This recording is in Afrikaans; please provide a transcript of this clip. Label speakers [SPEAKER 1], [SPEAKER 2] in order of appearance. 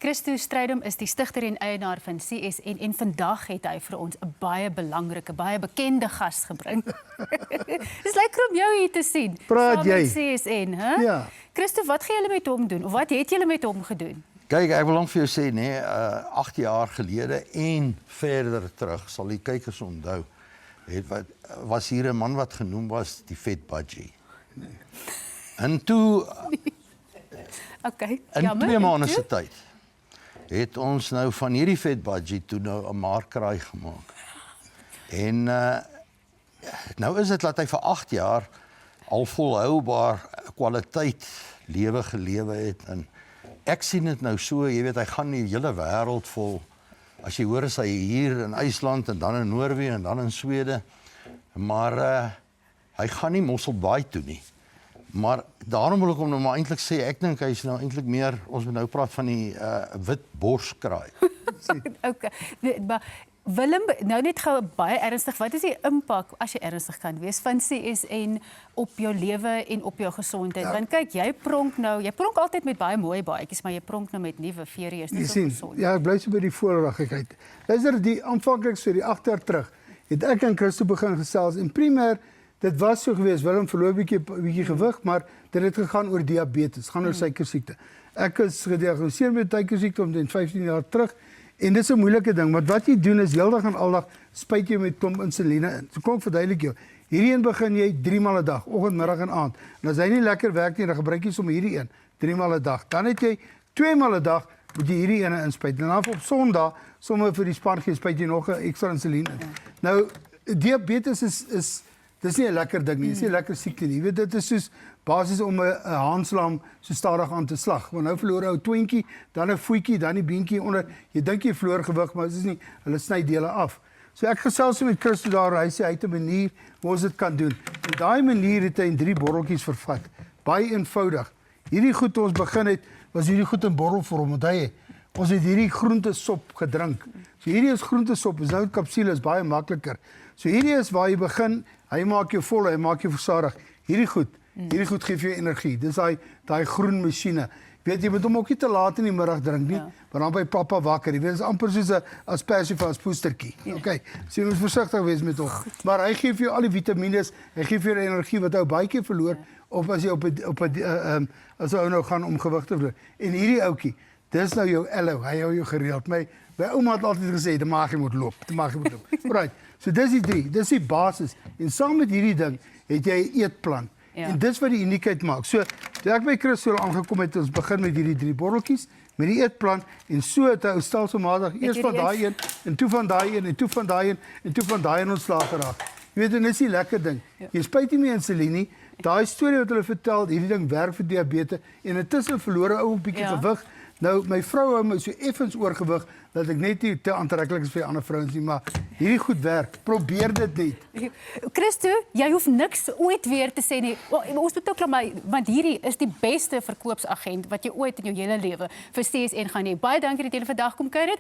[SPEAKER 1] Christo Strydom is die stigter en eienaar van CSN en vandag het hy vir ons 'n baie belangrike, baie bekende gas gebring. Dis lekker om jou hier te sien.
[SPEAKER 2] Praat jy?
[SPEAKER 1] Saam met CSN, hè?
[SPEAKER 2] Ja.
[SPEAKER 1] Christo, wat gaan julle met hom doen? Of wat het julle met hom gedoen?
[SPEAKER 3] Kyk, ek wil hom vir jou sê, nee, 8 jaar gelede en verder terug, sal die kykers onthou, was hier 'n man wat genoem was die Vet Budgie. Nee. En toe,
[SPEAKER 1] Okay,
[SPEAKER 3] in 2 maande se tyd, het ons nou van hierdie Vet Budgie toe nou 'n markraai gemaak. En nou is dit dat hy vir 8 jaar al volhoubaar kwaliteit lewe gelewe het. En ek sien dit nou so, jy weet, hy gaan die hele wêreld vol. As jy hoor, is hy hier in IJsland en dan in Noorwe en dan in Swede. Maar hy gaan nie Mosselbaai toe nie. Maar daarom wil ek hom nou maar eintlik sê, ek dink hy is nou eintlik meer, ons moet nou praat van die wit borskraai.
[SPEAKER 1] Okay, maar Willem, nou net gou baie ernstig, wat is die impak, as jy ernstig kan wees, van CSN op jou lewe en op jou gesondheid? Ja. Want kyk, jy pronk altyd met baie mooi baadjies, maar jy pronk nou met nuwe vere, is nie so gesond.
[SPEAKER 2] Ja, ek bly so by die voorragigheid. Luister, die aanvanklik so die 8 jaar terug, het ek en Christo begin gesels, en primêr, dit was so gewees, Willem verloor bietjie gewig, maar dit het gegaan oor diabetes, gaan oor suikersiekte. Ek is gediagnoseer met suikersiekte omtrent 15 jaar terug, en dit is 'n moeilike ding, want wat jy doen is heeldag en aldag spuit jy met klomp insuline in. So kom ek verduidelik jou. Hierdie een begin jy 3 maal 'n dag, oggend, middag en aand. En as hy nie lekker werk nie, dan gebruik jy sommer hierdie een 3 maal 'n dag. Dan het jy 2 maal 'n dag moet jy hierdie ene inspuit. En dan op Sondag sommer vir die span spuit jy nog 'n ekstra insulien in. Nou diabetes is dis nie 'n lekker ding nie. Dis nie 'n lekker siekte nie. Jy weet, dit is soos basies om 'n haanslam so stadig aan te slag. Want nou verloor ou twintjie, dan 'n voetjie, dan die beentjie onder. Jy dink jy verloor gewig, maar dit is nie. Hulle sny dele af. So ek gesels met Christo daar, hy sê hy het 'n manier hoe ons dit kan doen. En daai manier het hy in 3 botteltjies vervat. Baie eenvoudig. Hierdie goed ons begin het, was hierdie goed in bottelvorm. Ons het hierdie groentesop gedrink. So hierdie is groentesop, is nou 'n kapsule, is baie makliker. So hierdie is waar jy begin, hy maak jou vol, hy maak jou versadig. Hierdie goed gee vir jou energie. Dis daai groen masjiene. Weet jy moet hom ook nie te laat in die middag drink nie, want dan by pappa wakker. Jy weet, dit is amper soos 'n aspergefas poestertjie. Okay. So jy moet versigtig wees met hom. Maar hy gee vir jou al die vitamiene, hy gee vir jou energie wat ou baie keer verloor of as jy as ou nou gaan om gewig te verloor. En hierdie ouetjie, dis nou jou ello, hy hou jou gereeld. My ouma het altyd gesê, die maag moet loop, Right. So dis die 3, dis die basis. En saam met hierdie ding het jy 'n eetplan. Ja. En dis wat die uniekheid maak. So, toe ek by Christo aangekom het, ons begin met hierdie 3 botteltjies, met die eetplan, en so het hy stelselmatig eers van daai een, en toe van daai een, en toe van daai een, en toe van daai een ontslaag geraak. Jy weet, en dis die lekker ding. Ja. Jy spuit nie meer insuline nie. Daai storie wat hulle vertel, hierdie ding werk vir diabetes, en intussen verloor 'n ou 'n bietjie gewig. Nou, my vrou hou my so effens oorgewig, dat ek net nie te aantreklik is vir ander vrouens nie, maar hierdie goed werk. Probeer dit net.
[SPEAKER 1] Christo, jy hoef niks ooit weer te sê nie. Ons moet ook klaar, want hierdie is die beste verkoopsagent wat jy ooit in jou hele lewe vir CSN gaan hê. Baie dankie dat jy vandag kom kuier het.